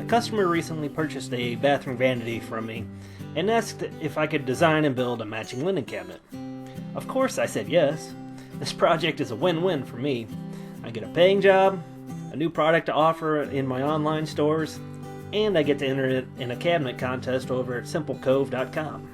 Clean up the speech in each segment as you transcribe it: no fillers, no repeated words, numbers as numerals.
customer recently purchased a bathroom vanity from me and asked if I could design and build a matching linen cabinet. Of course I said yes. This project is a win-win for me. I get a paying job, a new product to offer in my online stores, and I get to enter it in a cabinet contest over at simplecove.com.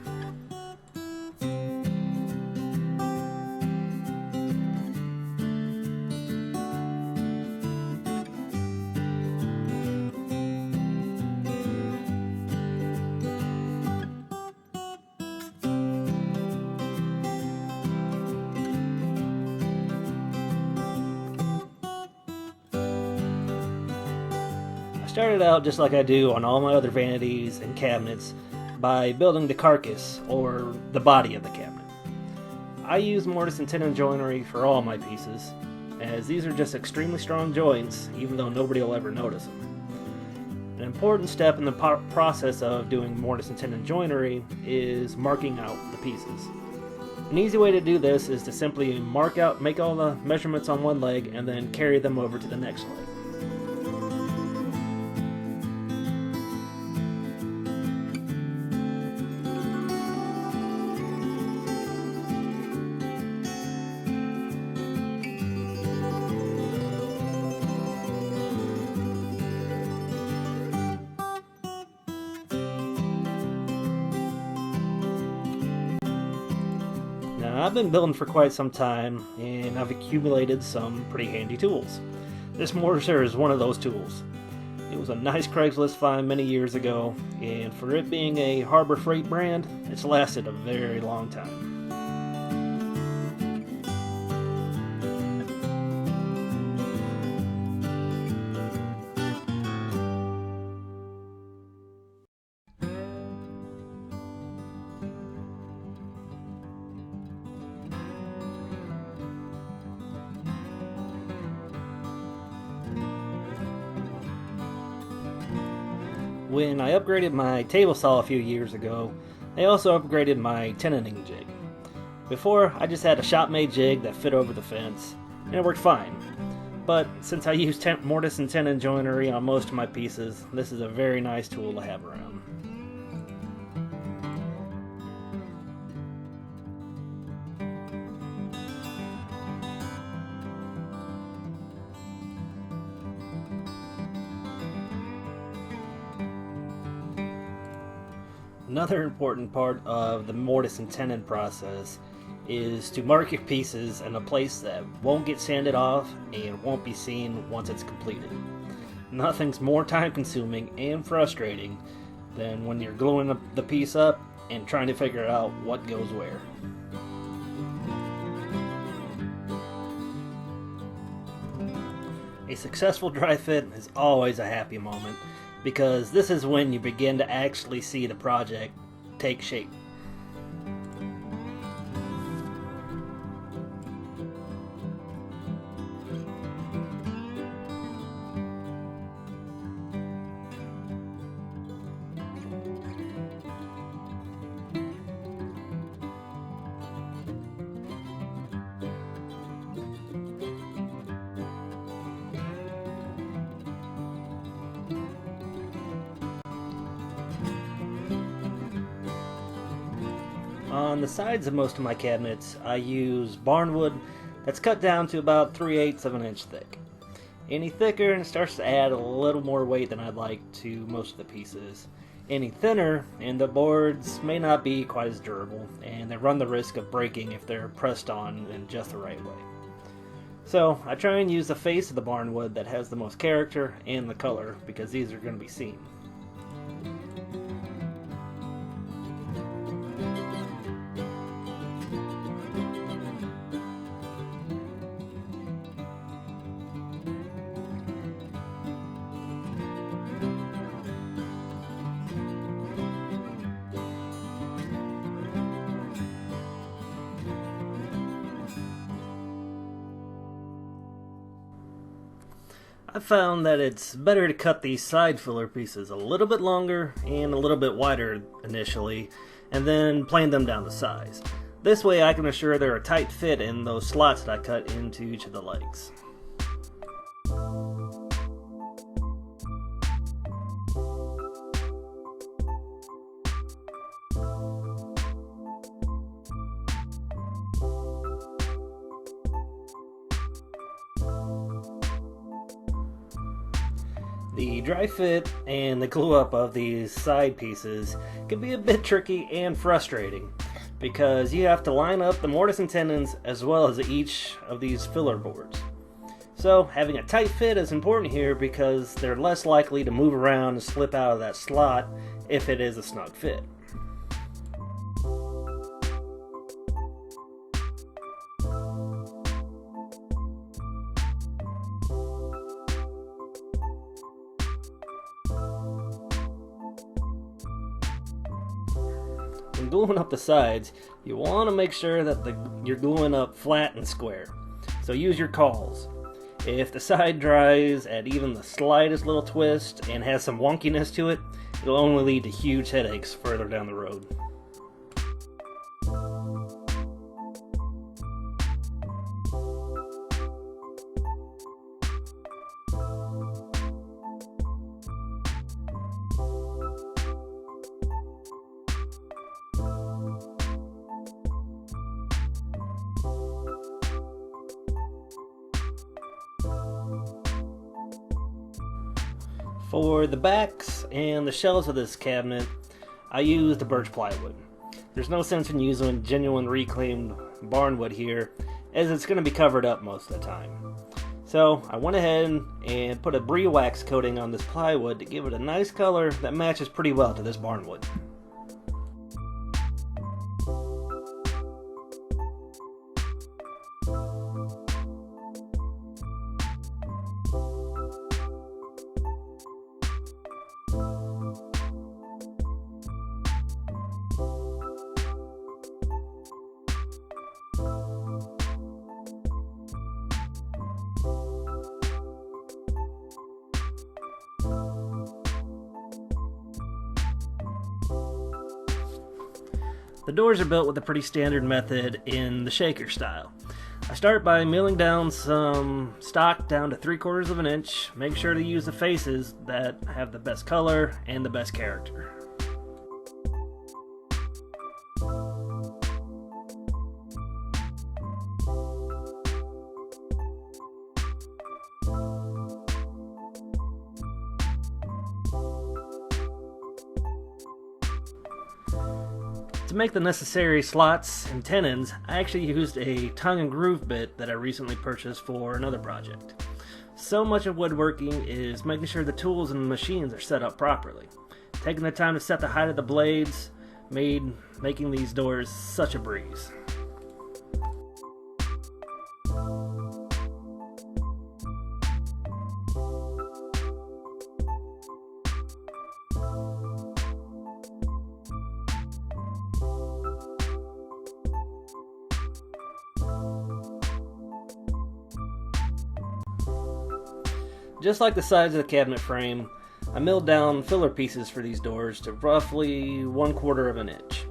I started out just like I do on all my other vanities and cabinets by building the carcass, or the body of the cabinet. I use mortise and tenon joinery for all my pieces, as these are just extremely strong joints even though nobody will ever notice them. An important step in the process of doing mortise and tenon joinery is marking out the pieces. An easy way to do this is to simply make all the measurements on one leg and then carry them over to the next leg. Now, I've been building for quite some time, and I've accumulated some pretty handy tools. This mortiser is one of those tools. It was a nice Craigslist find many years ago, and for it being a Harbor Freight brand, it's lasted a very long time. When I upgraded my table saw a few years ago, I also upgraded my tenoning jig. Before, I just had a shop-made jig that fit over the fence, and it worked fine. But since I use mortise and tenon joinery on most of my pieces, this is a very nice tool to have around. Another important part of the mortise and tenon process is to mark your pieces in a place that won't get sanded off and won't be seen once it's completed. Nothing's more time consuming and frustrating than when you're gluing the piece up and trying to figure out what goes where. A successful dry fit is always a happy moment, because this is when you begin to actually see the project take shape. On the sides of most of my cabinets, I use barnwood that's cut down to about 3/8 of an inch thick. Any thicker and it starts to add a little more weight than I'd like to most of the pieces. Any thinner and the boards may not be quite as durable, and they run the risk of breaking if they're pressed on in just the right way. So I try and use the face of the barnwood that has the most character and the color, because these are going to be seen. I've found that it's better to cut these side filler pieces a little bit longer and a little bit wider initially, and then plane them down to size. This way I can assure they're a tight fit in those slots that I cut into each of the legs. The dry fit and the glue up of these side pieces can be a bit tricky and frustrating because you have to line up the mortise and tenons as well as each of these filler boards. So having a tight fit is important here because they're less likely to move around and slip out of that slot if it is a snug fit. When gluing up the sides, you want to make sure that you're gluing up flat and square. So use your cauls. If the side dries at even the slightest little twist and has some wonkiness to it, it'll only lead to huge headaches further down the road. For the backs and the shelves of this cabinet, I used the birch plywood. There's no sense in using genuine reclaimed barnwood here, as it's going to be covered up most of the time. So I went ahead and put a brie wax coating on this plywood to give it a nice color that matches pretty well to this barnwood. The doors are built with a pretty standard method in the shaker style. I start by milling down some stock down to 3/4 of an inch. Make sure to use the faces that have the best color and the best character. To make the necessary slots and tenons, I actually used a tongue and groove bit that I recently purchased for another project. So much of woodworking is making sure the tools and machines are set up properly. Taking the time to set the height of the blades made making these doors such a breeze. Just like the sides of the cabinet frame, I milled down filler pieces for these doors to roughly 1/4 of an inch.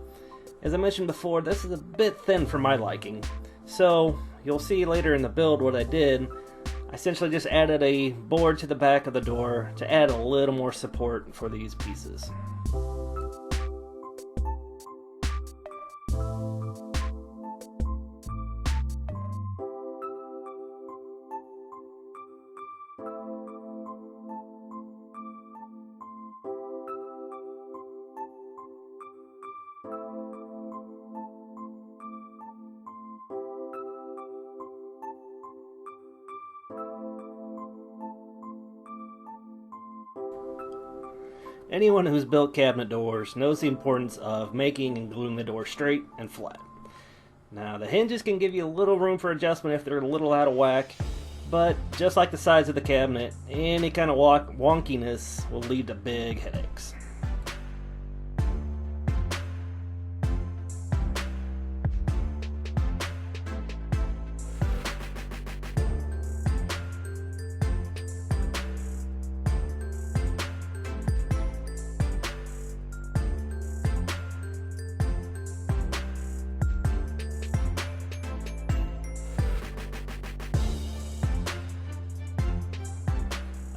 As I mentioned before, this is a bit thin for my liking, so you'll see later in the build what I did. I essentially just added a board to the back of the door to add a little more support for these pieces. Anyone who's built cabinet doors knows the importance of making and gluing the door straight and flat. Now, the hinges can give you a little room for adjustment if they're a little out of whack, but just like the sides of the cabinet, any kind of wonkiness will lead to big headaches.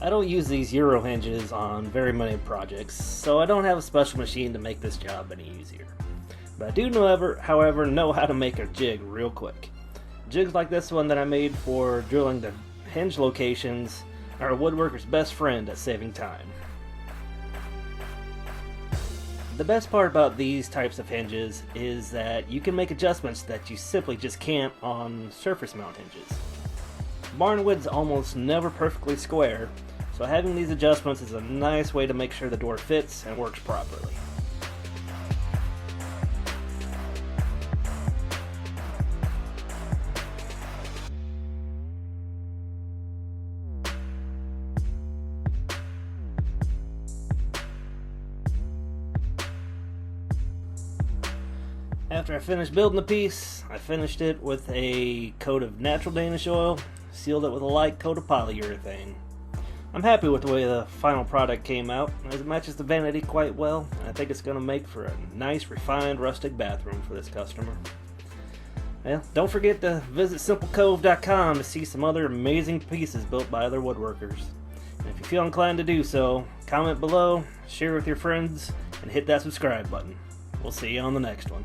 I don't use these Euro hinges on very many projects, so I don't have a special machine to make this job any easier. But I do, however, know how to make a jig real quick. Jigs like this one that I made for drilling the hinge locations are a woodworker's best friend at saving time. The best part about these types of hinges is that you can make adjustments that you simply just can't on surface mount hinges. Barnwood's almost never perfectly square, so having these adjustments is a nice way to make sure the door fits and works properly. After I finished building the piece, I finished it with a coat of natural Danish oil, sealed it with a light coat of polyurethane. I'm happy with the way the final product came out, as it matches the vanity quite well, and I think it's going to make for a nice, refined, rustic bathroom for this customer. Well, don't forget to visit simplecove.com to see some other amazing pieces built by other woodworkers. And if you feel inclined to do so, comment below, share with your friends, and hit that subscribe button. We'll see you on the next one.